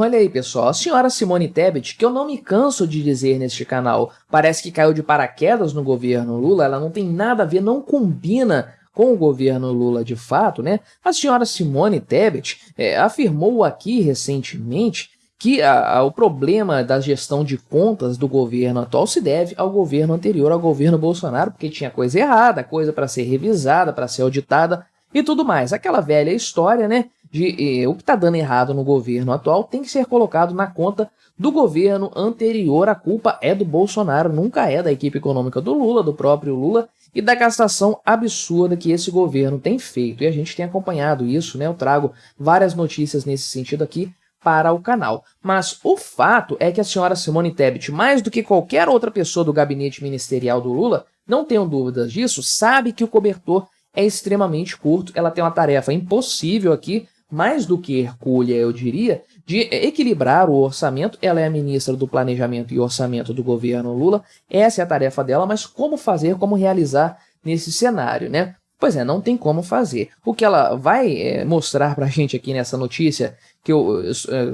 Olha aí, pessoal, a senhora Simone Tebet, que eu não me canso de dizer neste canal, parece que caiu de paraquedas no governo Lula, ela não tem nada a ver, não combina com o governo Lula de fato, né? A senhora Simone Tebet afirmou aqui recentemente que o problema da gestão de contas do governo atual se deve ao governo anterior, ao governo Bolsonaro, porque tinha coisa errada, coisa para ser revisada, para ser auditada e tudo mais. Aquela velha história, né? De o que está dando errado no governo atual tem que ser colocado na conta do governo anterior. A culpa é do Bolsonaro, nunca é da equipe econômica do Lula, do próprio Lula e da gastação absurda que esse governo tem feito. E a gente tem acompanhado isso, né? Eu trago várias notícias nesse sentido aqui para o canal. Mas o fato é que a senhora Simone Tebet, mais do que qualquer outra pessoa do gabinete ministerial do Lula, não tenho dúvidas disso, sabe que o cobertor é extremamente curto. Ela tem uma tarefa impossível aqui, mais do que hercúlea, eu diria, de equilibrar o orçamento. Ela é a ministra do Planejamento e Orçamento do governo Lula, essa é a tarefa dela, mas como fazer, como realizar nesse cenário, né? Pois é, não tem como fazer. O que ela vai mostrar pra gente aqui nessa notícia, que eu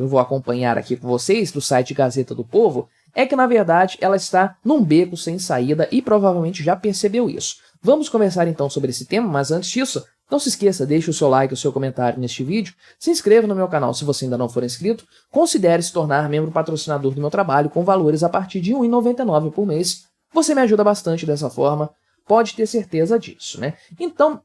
vou acompanhar aqui com vocês, do site Gazeta do Povo, é que, na verdade, ela está num beco sem saída e provavelmente já percebeu isso. Vamos conversar então sobre esse tema, mas antes disso, não se esqueça, deixe o seu like e o seu comentário neste vídeo, se inscreva no meu canal se você ainda não for inscrito, considere se tornar membro patrocinador do meu trabalho com valores a partir de R$ 1,99 por mês. Você me ajuda bastante dessa forma, pode ter certeza disso, né? Então,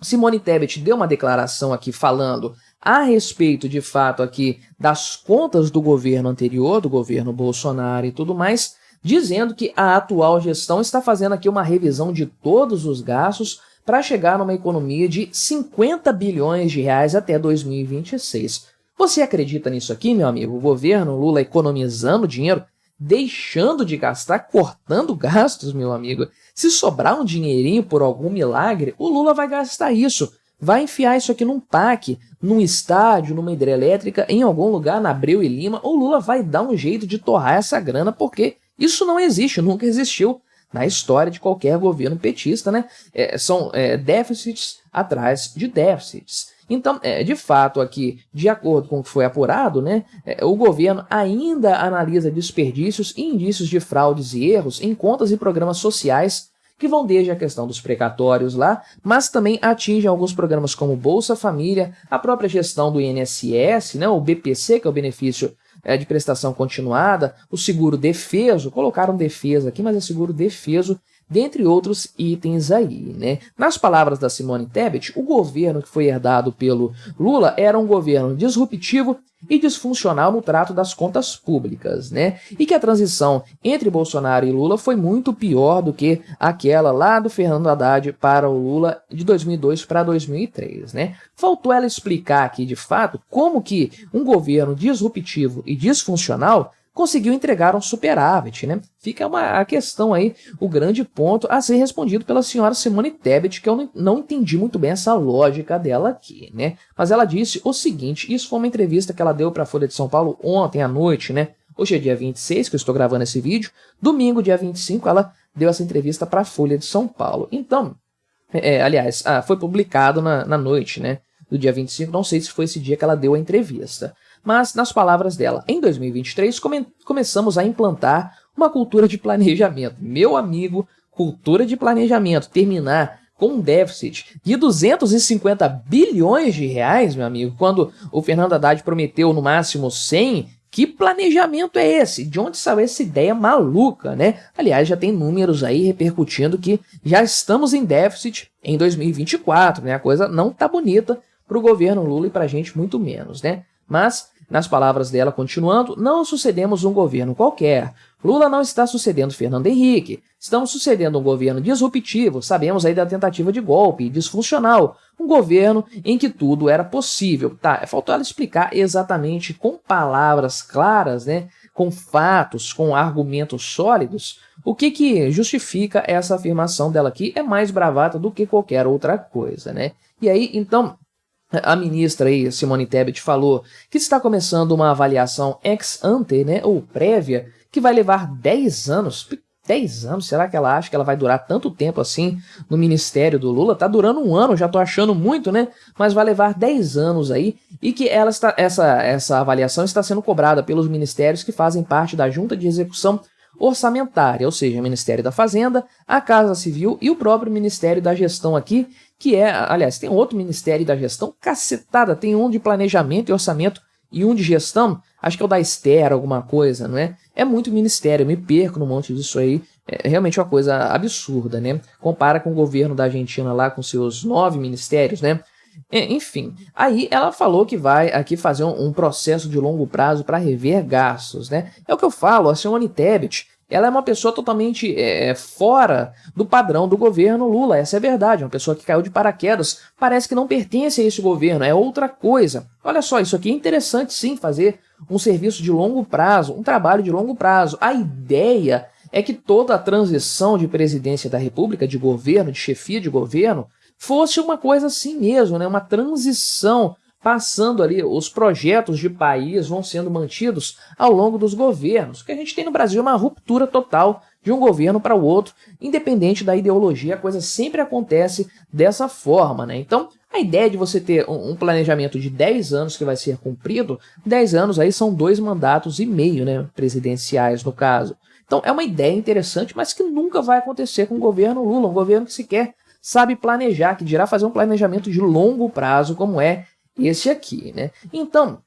Simone Tebet deu uma declaração aqui falando a respeito, de fato, aqui das contas do governo anterior, do governo Bolsonaro e tudo mais, dizendo que a atual gestão está fazendo aqui uma revisão de todos os gastos para chegar numa economia de 50 bilhões de reais até 2026. Você acredita nisso aqui, meu amigo? O governo Lula economizando dinheiro, deixando de gastar, cortando gastos, meu amigo. Se sobrar um dinheirinho por algum milagre, o Lula vai gastar isso. Vai enfiar isso aqui num parque, num estádio, numa hidrelétrica, em algum lugar na Abreu e Lima. O Lula vai dar um jeito de torrar essa grana, porque isso não existe, nunca existiu na história de qualquer governo petista, né? São déficits atrás de déficits. Então, de fato, aqui, de acordo com o que foi apurado, né, o governo ainda analisa desperdícios e indícios de fraudes e erros em contas e programas sociais que vão desde a questão dos precatórios lá, mas também atingem alguns programas como Bolsa Família, a própria gestão do INSS, né, o BPC, que é o benefício de prestação continuada, o seguro defeso, colocaram defesa aqui, mas é seguro defeso, dentre outros itens aí, né? Nas palavras da Simone Tebet, o governo que foi herdado pelo Lula era um governo disruptivo e disfuncional no trato das contas públicas, né? E que a transição entre Bolsonaro e Lula foi muito pior do que aquela lá do Fernando Haddad para o Lula de 2002 para 2003, né? Faltou ela explicar aqui, de fato, como que um governo disruptivo e disfuncional conseguiu entregar um superávit, né? Fica a questão aí, o grande ponto a ser respondido pela senhora Simone Tebet, que eu não entendi muito bem essa lógica dela aqui, né? Mas ela disse o seguinte, isso foi uma entrevista que ela deu para a Folha de São Paulo ontem à noite, né? Hoje é dia 26, que eu estou gravando esse vídeo. Domingo, dia 25, ela deu essa entrevista para a Folha de São Paulo. Então, aliás, foi publicado na noite, né? Do dia 25, não sei se foi esse dia que ela deu a entrevista. Mas, nas palavras dela, em 2023 começamos a implantar uma cultura de planejamento. Meu amigo, cultura de planejamento, terminar com um déficit de 250 bilhões de reais, meu amigo, quando o Fernando Haddad prometeu no máximo 100, que planejamento é esse? De onde saiu essa ideia maluca, né? Aliás, já tem números aí repercutindo que já estamos em déficit em 2024, né? A coisa não tá bonita para o governo Lula e para a gente muito menos, né? Mas, nas palavras dela, continuando, não sucedemos um governo qualquer. Lula não está sucedendo Fernando Henrique. Estamos sucedendo um governo disruptivo, sabemos aí da tentativa de golpe, disfuncional. Um governo em que tudo era possível. Tá, faltou ela explicar exatamente com palavras claras, né, com fatos, com argumentos sólidos, o que justifica essa afirmação dela aqui. É mais bravata do que qualquer outra coisa, né? E aí, então, a ministra aí, Simone Tebet, falou que está começando uma avaliação ex ante, né, ou prévia, que vai levar 10 anos. 10 anos, será que ela acha que ela vai durar tanto tempo assim no ministério do Lula? Tá durando um ano, já tô achando muito, né? Mas vai levar 10 anos aí, e que essa avaliação está sendo cobrada pelos ministérios que fazem parte da Junta de Execução Orçamentária, ou seja, o Ministério da Fazenda, a Casa Civil e o próprio Ministério da Gestão aqui, que aliás, tem outro Ministério da Gestão, cacetada, tem um de Planejamento e Orçamento e um de Gestão, acho que é o da Esther, alguma coisa, não é? É muito ministério, eu me perco num monte disso aí, é realmente uma coisa absurda, né? Compara com o governo da Argentina lá com seus 9 ministérios, né? Enfim, aí ela falou que vai aqui fazer um processo de longo prazo para rever gastos, né? É o que eu falo, a Simone Tebet, ela é uma pessoa totalmente fora do padrão do governo Lula, essa é a verdade, uma pessoa que caiu de paraquedas, parece que não pertence a esse governo, é outra coisa. Olha só, isso aqui é interessante sim, fazer um serviço de longo prazo, um trabalho de longo prazo. A ideia é que toda a transição de presidência da República, de governo, de chefia de governo, fosse uma coisa assim mesmo, né? Uma transição, passando ali, os projetos de país vão sendo mantidos ao longo dos governos. O que a gente tem no Brasil é uma ruptura total de um governo para o outro, independente da ideologia, a coisa sempre acontece dessa forma, né? Então, a ideia de você ter um planejamento de 10 anos que vai ser cumprido, 10 anos aí são 2 mandatos e meio, né, presidenciais no caso. Então, é uma ideia interessante, mas que nunca vai acontecer com o governo Lula, um governo que sequer sabe planejar, que dirá fazer um planejamento de longo prazo, como é esse aqui, né? Então,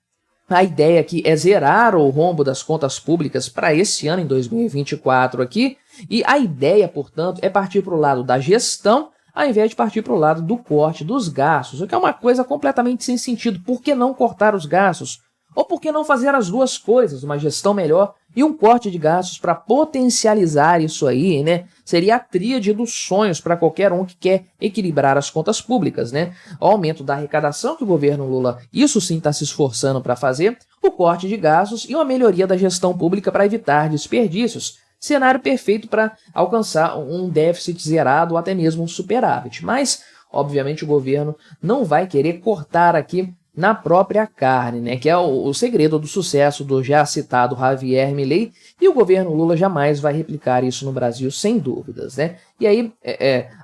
a ideia aqui é zerar o rombo das contas públicas para esse ano, em 2024 aqui, e a ideia, portanto, é partir para o lado da gestão, ao invés de partir para o lado do corte dos gastos, o que é uma coisa completamente sem sentido. Por que não cortar os gastos? Ou por que não fazer as duas coisas, uma gestão melhor e um corte de gastos para potencializar isso aí, né? Seria a tríade dos sonhos para qualquer um que quer equilibrar as contas públicas, né? O aumento da arrecadação que o governo Lula, isso sim está se esforçando para fazer, o corte de gastos e uma melhoria da gestão pública para evitar desperdícios. Cenário perfeito para alcançar um déficit zerado ou até mesmo um superávit. Mas, obviamente, o governo não vai querer cortar aqui na própria carne, né, que é o segredo do sucesso do já citado Javier Milei, e o governo Lula jamais vai replicar isso no Brasil, sem dúvidas, né? E aí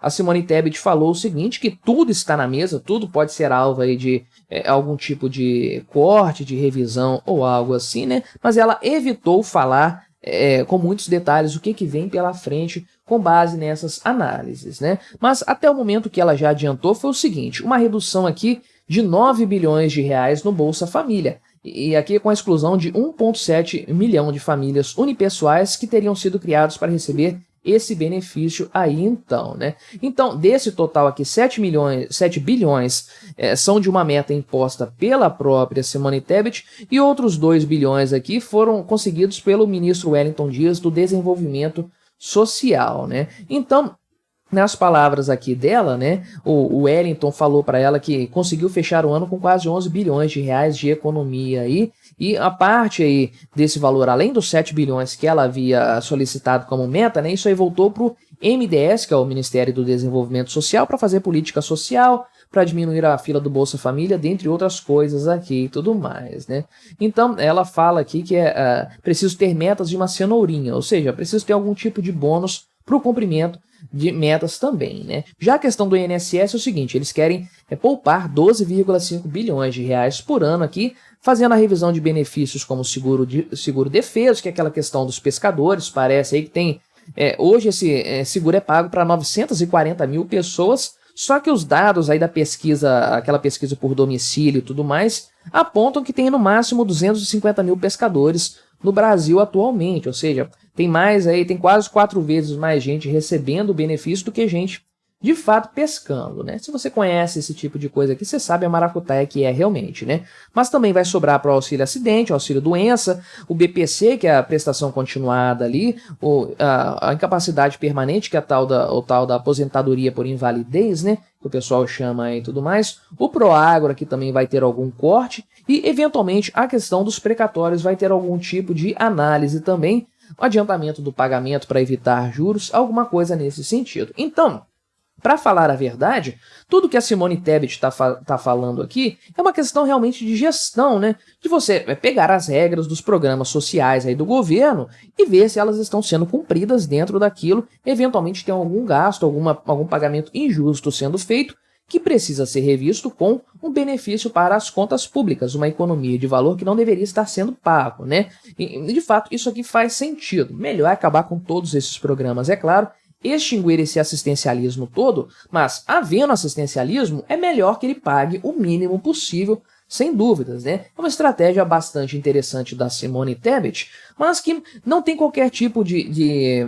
a Simone Tebet falou o seguinte, que tudo está na mesa, tudo pode ser alvo aí de algum tipo de corte, de revisão ou algo assim, né? Mas ela evitou falar com muitos detalhes o que vem pela frente com base nessas análises, né? Mas até o momento que ela já adiantou foi o seguinte, uma redução aqui de 9 bilhões de reais no Bolsa Família, e aqui com a exclusão de 1,7 milhão de famílias unipessoais que teriam sido criados para receber esse benefício aí então, né? Então, desse total aqui, 7 bilhões são de uma meta imposta pela própria Simone Tebet, e outros 2 bilhões aqui foram conseguidos pelo ministro Wellington Dias do Desenvolvimento Social, né? Então, nas palavras aqui dela, né, o Wellington falou para ela que conseguiu fechar o ano com quase 11 bilhões de reais de economia aí, e a parte aí desse valor, além dos 7 bilhões que ela havia solicitado como meta, né, isso aí voltou para o MDS, que é o Ministério do Desenvolvimento Social, para fazer política social, para diminuir a fila do Bolsa Família, dentre outras coisas aqui e tudo mais, né? Então, ela fala aqui que é preciso ter metas de uma cenourinha, ou seja, preciso ter algum tipo de bônus para o cumprimento de metas também, né? Já a questão do INSS é o seguinte, eles querem poupar 12,5 bilhões de reais por ano aqui, fazendo a revisão de benefícios como seguro-defeso, que é aquela questão dos pescadores, parece aí que tem... hoje esse seguro é pago para 940 mil pessoas, só que os dados aí da pesquisa, aquela pesquisa por domicílio e tudo mais, apontam que tem no máximo 250 mil pescadores no Brasil atualmente, ou seja, tem quase 4 vezes mais gente recebendo o benefício do que gente de fato pescando, né? Se você conhece esse tipo de coisa aqui, você sabe a maracutaia que é realmente, né? Mas também vai sobrar para o auxílio acidente, auxílio doença, o BPC, que é a prestação continuada ali, a incapacidade permanente, que é o tal da aposentadoria por invalidez, né? Que o pessoal chama aí e tudo mais. O Proagro aqui também vai ter algum corte e, eventualmente, a questão dos precatórios vai ter algum tipo de análise também, o adiantamento do pagamento para evitar juros, alguma coisa nesse sentido. Então, Para falar a verdade, tudo que a Simone Tebet tá falando aqui é uma questão realmente de gestão, né? De você pegar as regras dos programas sociais aí do governo e ver se elas estão sendo cumpridas dentro daquilo, eventualmente tem algum gasto, algum pagamento injusto sendo feito, que precisa ser revisto com um benefício para as contas públicas, uma economia de valor que não deveria estar sendo pago, né? E, de fato, isso aqui faz sentido. Melhor acabar com todos esses programas, é claro, extinguir esse assistencialismo todo, mas havendo assistencialismo, é melhor que ele pague o mínimo possível, sem dúvidas, né? É uma estratégia bastante interessante da Simone Tebet, mas que não tem qualquer tipo de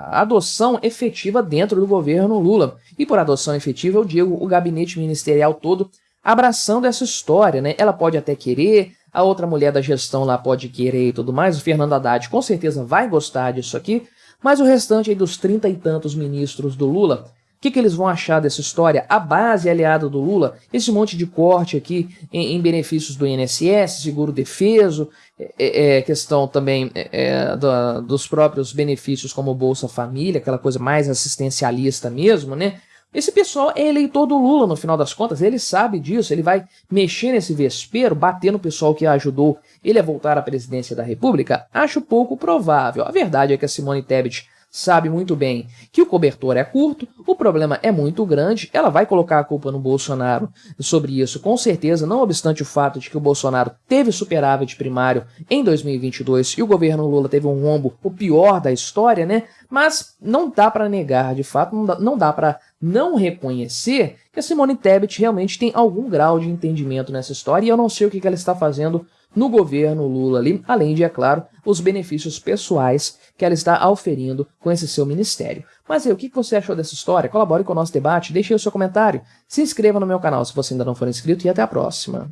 adoção efetiva dentro do governo Lula. E por adoção efetiva eu digo o gabinete ministerial todo abraçando essa história, né? Ela pode até querer, a outra mulher da gestão lá pode querer e tudo mais, o Fernando Haddad com certeza vai gostar disso aqui, mas o restante aí dos 30 e tantos ministros do Lula, o que eles vão achar dessa história? A base aliada do Lula, esse monte de corte aqui em benefícios do INSS, seguro-defeso, questão também dos próprios benefícios como Bolsa Família, aquela coisa mais assistencialista mesmo, né? Esse pessoal é eleitor do Lula, no final das contas, ele sabe disso, ele vai mexer nesse vespeiro, bater no pessoal que ajudou ele a voltar à presidência da República? Acho pouco provável. A verdade é que a Simone Tebet sabe muito bem que o cobertor é curto, o problema é muito grande, ela vai colocar a culpa no Bolsonaro sobre isso, com certeza, não obstante o fato de que o Bolsonaro teve superávit primário em 2022 e o governo Lula teve um rombo, o pior da história, né? Mas não dá para negar, de fato, não dá para não reconhecer que a Simone Tebet realmente tem algum grau de entendimento nessa história e eu não sei o que ela está fazendo no governo Lula ali, além de, é claro, os benefícios pessoais que ela está auferindo com esse seu ministério. Mas aí, o que você achou dessa história? Colabore com o nosso debate, deixe aí o seu comentário, se inscreva no meu canal se você ainda não for inscrito e até a próxima.